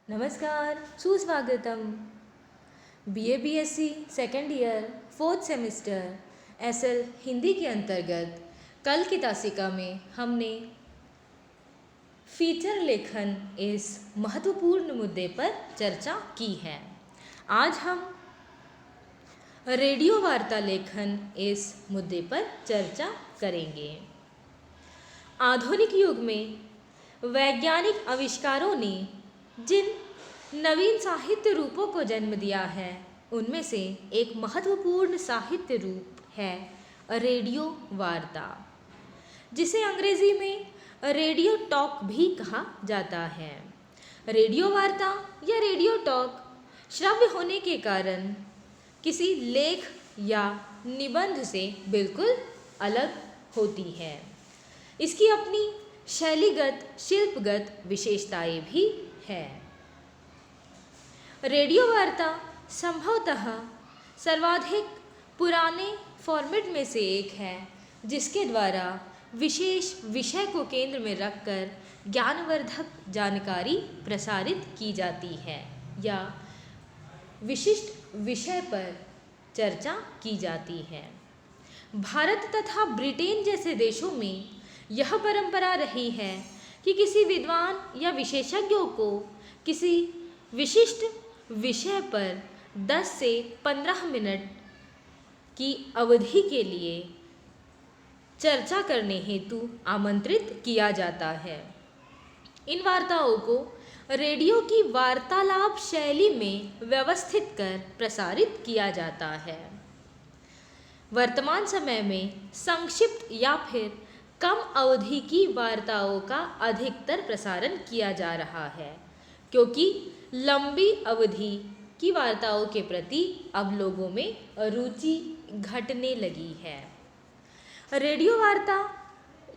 नमस्कार, सुस्वागतम। BA BSc second year fourth semester SL Hindi के अंतर्गत कल की तासिका में हमने फीचर लेखन इस महत्वपूर्ण मुद्दे पर चर्चा की है। आज हम रेडियो वार्ता लेखन इस मुद्दे पर चर्चा करेंगे। आधुनिक युग में वैज्ञानिक आविष्कारों ने जिन नवीन साहित्य रूपों को जन्म दिया है उनमें से एक महत्वपूर्ण साहित्य रूप है रेडियो वार्ता, जिसे अंग्रेजी में रेडियो टॉक भी कहा जाता है। रेडियो वार्ता या रेडियो टॉक श्रव्य होने के कारण किसी लेख या निबंध से बिल्कुल अलग होती है। इसकी अपनी शैलीगत शिल्पगत विशेषताएं भी है। रेडियो वार्ता संभवतः सर्वाधिक पुराने फॉर्मेट में से एक है, जिसके द्वारा विशेष विषय को केंद्र में रखकर ज्ञानवर्धक जानकारी प्रसारित की जाती है या विशिष्ट विषय पर चर्चा की जाती है। भारत तथा ब्रिटेन जैसे देशों में यह परंपरा रही है कि किसी विद्वान या विशेषज्ञों को किसी विशिष्ट विषय पर 10 से 15 मिनट की अवधि के लिए चर्चा करने हेतु आमंत्रित किया जाता है। इन वार्ताओं को रेडियो की वार्तालाप शैली में व्यवस्थित कर प्रसारित किया जाता है। वर्तमान समय में संक्षिप्त या फिर कम अवधि की वार्ताओं का अधिकतर प्रसारण किया जा रहा है, क्योंकि लंबी अवधि की वार्ताओं के प्रति अब लोगों में रुचि घटने लगी है। रेडियो वार्ता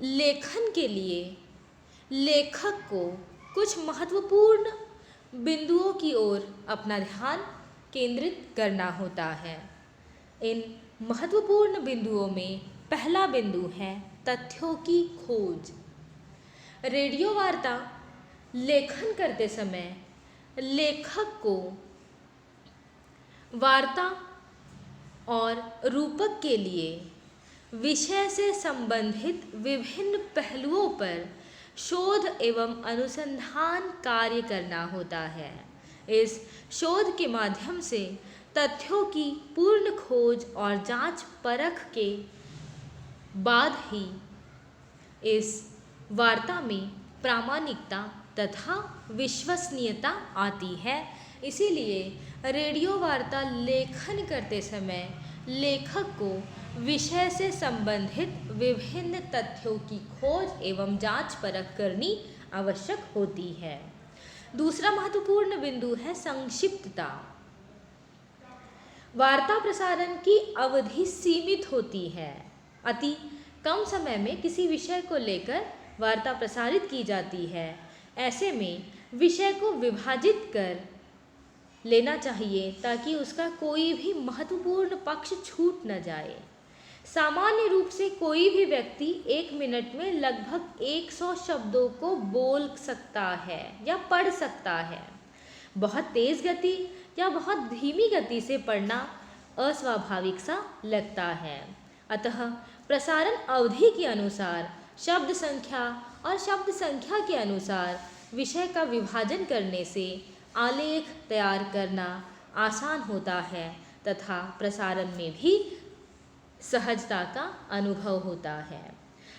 लेखन के लिए लेखक को कुछ महत्वपूर्ण बिंदुओं की ओर अपना ध्यान केंद्रित करना होता है। इन महत्वपूर्ण बिंदुओं में पहला बिंदु है तथ्यों की खोज। रेडियो वार्ता लेखन करते समय लेखक को वार्ता और रूपक के लिए विषय से संबंधित विभिन्न पहलुओं पर शोध एवं अनुसंधान कार्य करना होता है। इस शोध के माध्यम से तथ्यों की पूर्ण खोज और जांच परख के बाद ही इस वार्ता में प्रामाणिकता तथा विश्वसनीयता आती है। इसीलिए रेडियो वार्ता लेखन करते समय लेखक को विषय से संबंधित विभिन्न तथ्यों की खोज एवं जांच परख करनी आवश्यक होती है। दूसरा महत्वपूर्ण बिंदु है संक्षिप्तता। वार्ता प्रसारण की अवधि सीमित होती है। अति कम समय में किसी विषय को लेकर वार्ता प्रसारित की जाती है। ऐसे में विषय को विभाजित कर लेना चाहिए ताकि उसका कोई भी महत्वपूर्ण पक्ष छूट न जाए। सामान्य रूप से कोई भी व्यक्ति 1 मिनट में लगभग 100 शब्दों को बोल सकता है या पढ़ सकता है। बहुत तेज गति या बहुत धीमी गति से पढ़ना अस्वाभाविक सा लगता है। अतः प्रसारण अवधि के अनुसार शब्द संख्या और शब्द संख्या के अनुसार विषय का विभाजन करने से आलेख तैयार करना आसान होता है तथा प्रसारण में भी सहजता का अनुभव होता है।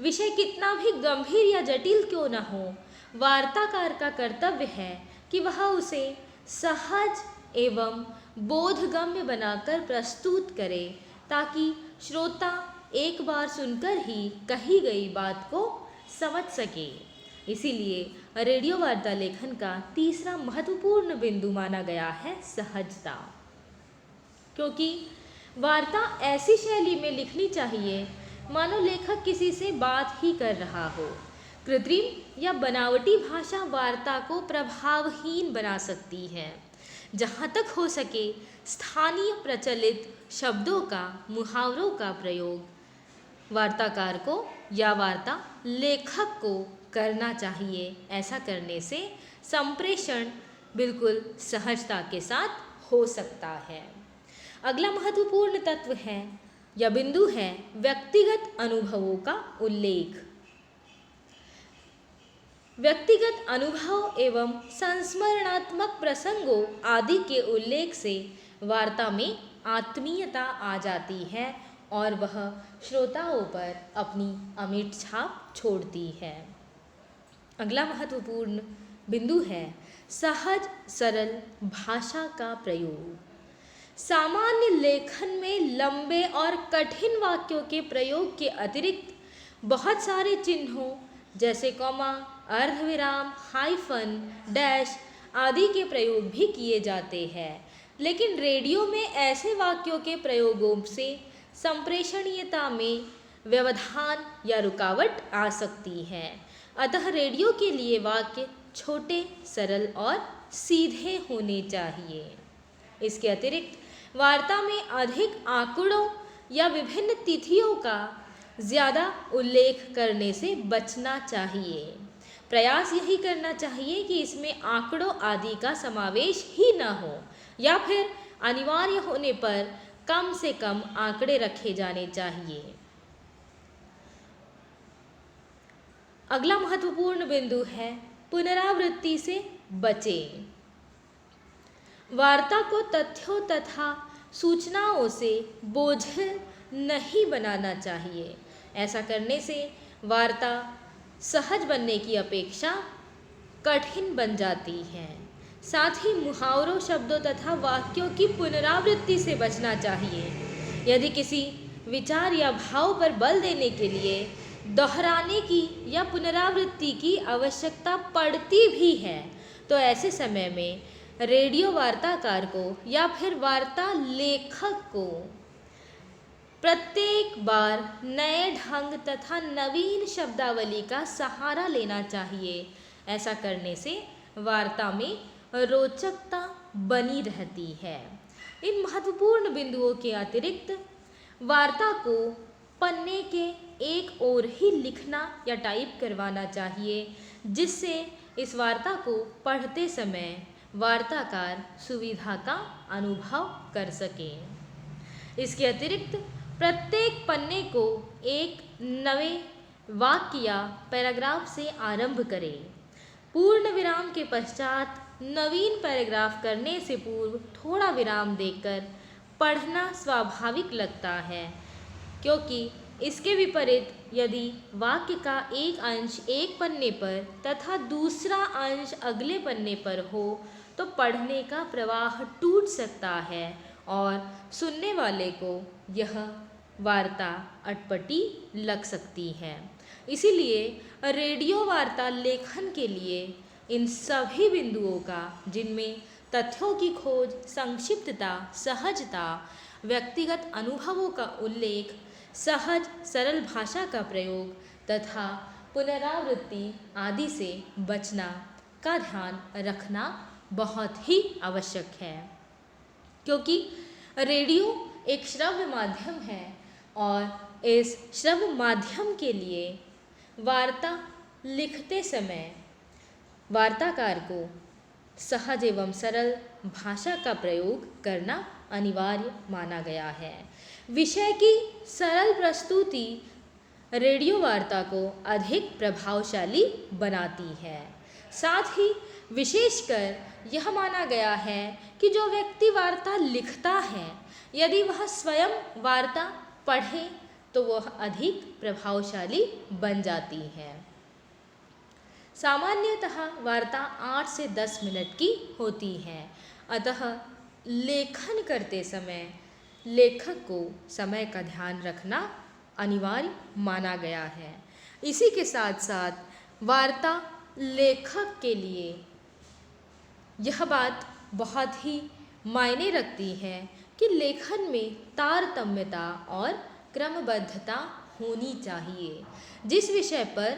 विषय कितना भी गंभीर या जटिल क्यों न हो, वार्ताकार का कर्तव्य है कि वह उसे सहज एवं बोधगम्य बनाकर प्रस्तुत करे, ताकि श्रोता एक बार सुनकर ही कही गई बात को समझ सके। इसीलिए रेडियो वार्ता लेखन का तीसरा महत्वपूर्ण बिंदु माना गया है सहजता, क्योंकि वार्ता ऐसी शैली में लिखनी चाहिए मानो लेखक किसी से बात ही कर रहा हो। कृत्रिम या बनावटी भाषा वार्ता को प्रभावहीन बना सकती है। जहाँ तक हो सके स्थानीय प्रचलित शब्दों का, मुहावरों का प्रयोग वार्ताकार को या वार्ता लेखक को करना चाहिए। ऐसा करने से संप्रेषण बिल्कुल सहजता के साथ हो सकता है। अगला महत्वपूर्ण तत्व है या बिंदु है व्यक्तिगत अनुभवों का उल्लेख। व्यक्तिगत अनुभव एवं संस्मरणात्मक प्रसंगों आदि के उल्लेख से वार्ता में आत्मीयता आ जाती है और वह श्रोताओं पर अपनी अमिट छाप छोड़ती है। अगला महत्वपूर्ण बिंदु है सहज सरल भाषा का प्रयोग। सामान्य लेखन में लंबे और कठिन वाक्यों के प्रयोग के अतिरिक्त बहुत सारे चिन्हों जैसे कॉमा, अर्धविराम, हाइफन, डैश आदि के प्रयोग भी किए जाते हैं, लेकिन रेडियो में ऐसे वाक्यों के प्रयोगों से संप्रेषणीयता में व्यवधान या रुकावट आ सकती है। अतः रेडियो के लिए वाक्य छोटे, सरल और सीधे होने चाहिए। इसके अतिरिक्त वार्ता में अधिक आंकड़ों या विभिन्न तिथियों का ज़्यादा उल्लेख करने से बचना चाहिए। प्रयास यही करना चाहिए कि इसमें आंकड़ों आदि का समावेश ही न हो, या फिर अनिवार्य होने पर कम से कम आंकड़े रखे जाने चाहिए। अगला महत्वपूर्ण बिंदु है पुनरावृत्ति से बचें। वार्ता को तथ्यों तथा सूचनाओं से बोझिल नहीं बनाना चाहिए। ऐसा करने से वार्ता सहज बनने की अपेक्षा कठिन बन जाती है। साथ ही मुहावरों, शब्दों तथा वाक्यों की पुनरावृत्ति से बचना चाहिए। यदि किसी विचार या भाव पर बल देने के लिए दोहराने की या पुनरावृत्ति की आवश्यकता पड़ती भी है, तो ऐसे समय में रेडियो वार्ताकार को या फिर वार्ता लेखक को प्रत्येक बार नए ढंग तथा नवीन शब्दावली का सहारा लेना चाहिए। ऐसा करने से वार्ता में रोचकता बनी रहती है। इन महत्वपूर्ण बिंदुओं के अतिरिक्त वार्ता को पन्ने के एक ओर ही लिखना या टाइप करवाना चाहिए, जिससे इस वार्ता को पढ़ते समय वार्ताकार सुविधा का अनुभव कर सके। इसके अतिरिक्त प्रत्येक पन्ने को एक नए वाक्य या पैराग्राफ से आरंभ करें। पूर्ण विराम के पश्चात नवीन पैराग्राफ करने से पूर्व थोड़ा विराम देकर पढ़ना स्वाभाविक लगता है, क्योंकि इसके विपरीत यदि वाक्य का एक अंश एक पन्ने पर तथा दूसरा अंश अगले पन्ने पर हो तो पढ़ने का प्रवाह टूट सकता है और सुनने वाले को यह वार्ता अटपटी लग सकती है। इसीलिए रेडियो वार्ता लेखन के लिए इन सभी बिंदुओं का, जिनमें तथ्यों की खोज, संक्षिप्तता, सहजता, व्यक्तिगत अनुभवों का उल्लेख, सहज सरल भाषा का प्रयोग तथा पुनरावृत्ति आदि से बचना का ध्यान रखना बहुत ही आवश्यक है, क्योंकि रेडियो एक श्रव्य माध्यम है और इस श्रव्य माध्यम के लिए वार्ता लिखते समय वार्ताकार को सहज एवं सरल भाषा का प्रयोग करना अनिवार्य माना गया है। विषय की सरल प्रस्तुति रेडियो वार्ता को अधिक प्रभावशाली बनाती है। साथ ही विशेषकर यह माना गया है कि जो व्यक्ति वार्ता लिखता है, यदि वह स्वयं वार्ता पढ़े तो वह अधिक प्रभावशाली बन जाती है। सामान्यतः वार्ता 8 से 10 मिनट की होती है, अतः लेखन करते समय लेखक को समय का ध्यान रखना अनिवार्य माना गया है। इसी के साथ साथ वार्ता लेखक के लिए यह बात बहुत ही मायने रखती है कि लेखन में तारतम्यता और क्रमबद्धता होनी चाहिए। जिस विषय पर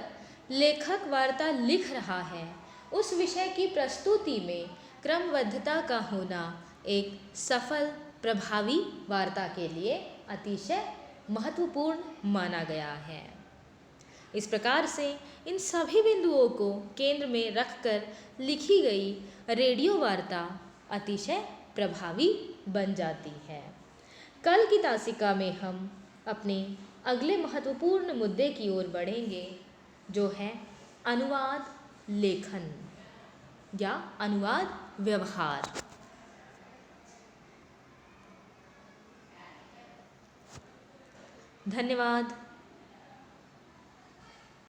लेखक वार्ता लिख रहा है, उस विषय की प्रस्तुति में क्रमबद्धता का होना एक सफल प्रभावी वार्ता के लिए अतिशय महत्वपूर्ण माना गया है। इस प्रकार से इन सभी बिंदुओं को केंद्र में रखकर लिखी गई रेडियो वार्ता अतिशय प्रभावी बन जाती है। कल की तासिका में हम अपने अगले महत्वपूर्ण मुद्दे की ओर बढ़ेंगे, जो है अनुवाद लेखन या अनुवाद व्यवहार। धन्यवाद।